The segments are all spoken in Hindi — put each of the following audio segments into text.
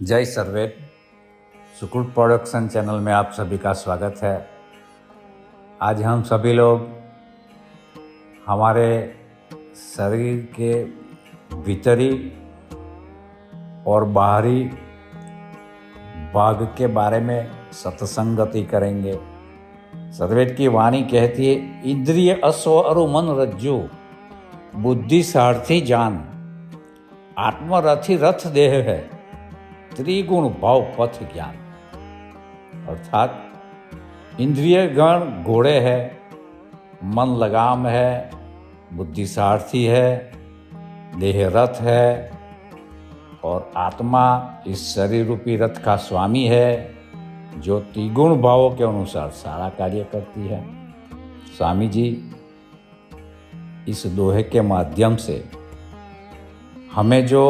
जय सर्वेट। सुकुल प्रोडक्शन चैनल में आप सभी का स्वागत है। आज हम सभी लोग हमारे शरीर के भीतरी और बाहरी भाग के बारे में सत्संगति करेंगे। सर्वेट की वाणी कहती है, इंद्रिय अश्व अरु मन रज्जु, बुद्धि सारथी जान, आत्मरथी रथ देह है, त्रिगुण भाव पथ ज्ञान। अर्थात इंद्रिय गण घोड़े है, मन लगाम है, बुद्धि सारथी है, देह रथ है और आत्मा इस शरीर रूपी रथ का स्वामी है, जो त्रिगुण भावों के अनुसार सारा कार्य करती है। स्वामी जी इस दोहे के माध्यम से हमें जो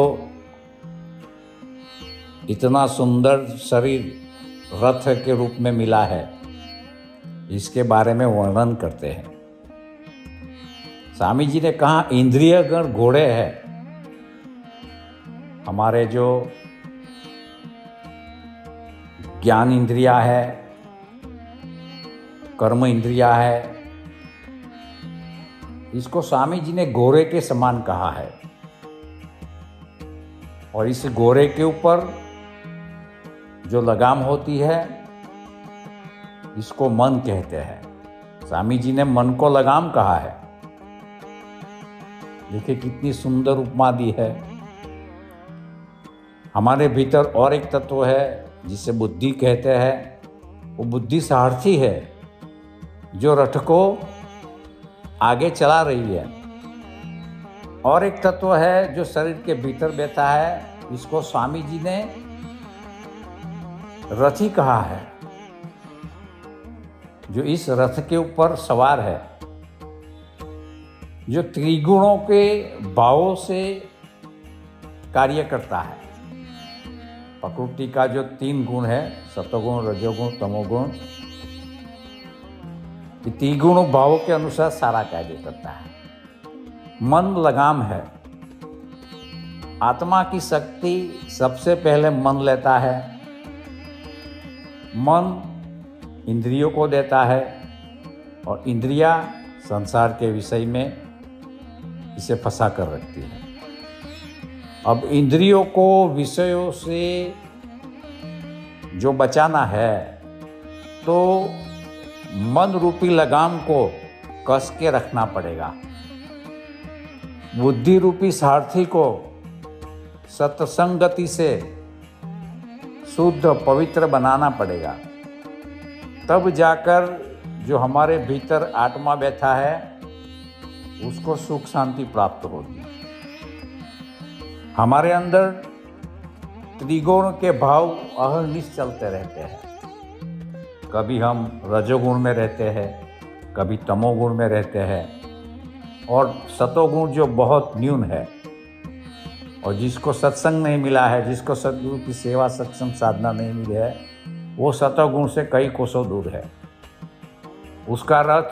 इतना सुंदर शरीर रथ के रूप में मिला है, इसके बारे में वर्णन करते हैं। स्वामी जी ने कहा, इंद्रिय गण घोड़े हैं। हमारे जो ज्ञान इंद्रिया है, कर्म इंद्रिया है, इसको स्वामी जी ने घोड़े के समान कहा है। और इस घोड़े के ऊपर जो लगाम होती है, इसको मन कहते हैं। स्वामी जी ने मन को लगाम कहा है। देखिए कितनी सुंदर उपमा दी है। हमारे भीतर और एक तत्व है जिसे बुद्धि कहते हैं। वो बुद्धि सारथी है, जो रथ को आगे चला रही है। और एक तत्व है जो शरीर के भीतर बैठा है, इसको स्वामी जी ने रथी कहा है, जो इस रथ के ऊपर सवार है, जो त्रिगुणों के भावों से कार्य करता है। प्रकृति का जो 3 गुण है, सतोगुण, रजोगुण, तमोगुण, ये त्रिगुण भावों के अनुसार सारा कार्य करता है। मन लगाम है। आत्मा की शक्ति सबसे पहले मन लेता है। मन इंद्रियों को देता है और इंद्रियां संसार के विषय में इसे फंसा कर रखती है। अब इंद्रियों को विषयों से जो बचाना है, तो मन रूपी लगाम को कस के रखना पड़ेगा। बुद्धि रूपी सारथी को सत्संगति से शुद्ध पवित्र बनाना पड़ेगा। तब जाकर जो हमारे भीतर आत्मा बैठा है, उसको सुख शांति प्राप्त होगी। हमारे अंदर त्रिगुण के भाव अहर्निश चलते रहते हैं। कभी हम रजोगुण में रहते हैं, कभी तमोगुण में रहते हैं, और सतोगुण जो बहुत न्यून है, और जिसको सत्संग नहीं मिला है, जिसको सद्गुरु की सेवा सत्संग साधना नहीं मिली है, वो सतोगुण से कई कोसों दूर है। उसका रथ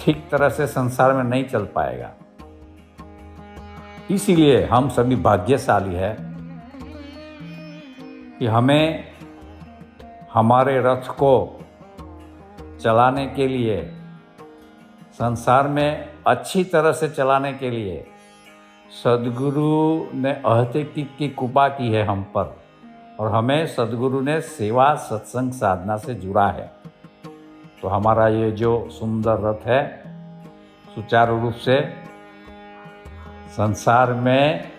ठीक तरह से संसार में नहीं चल पाएगा। इसीलिए हम सभी भाग्यशाली है कि हमें हमारे रथ को चलाने के लिए, संसार में अच्छी तरह से चलाने के लिए सद्गुरु ने अहतिक की कृपा की है हम पर, और हमें सद्गुरु ने सेवा सत्संग साधना से जुड़ा है। तो हमारा ये जो सुंदर रथ है, सुचारू रूप से संसार में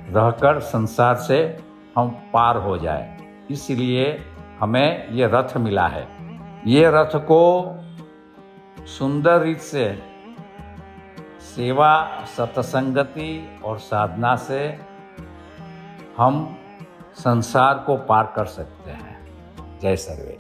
रहकर संसार से हम पार हो जाए, इसलिए हमें ये रथ मिला है। ये रथ को सुंदर रीत से सेवा, सत्संगति और साधना से हम संसार को पार कर सकते हैं। जय सर्वे।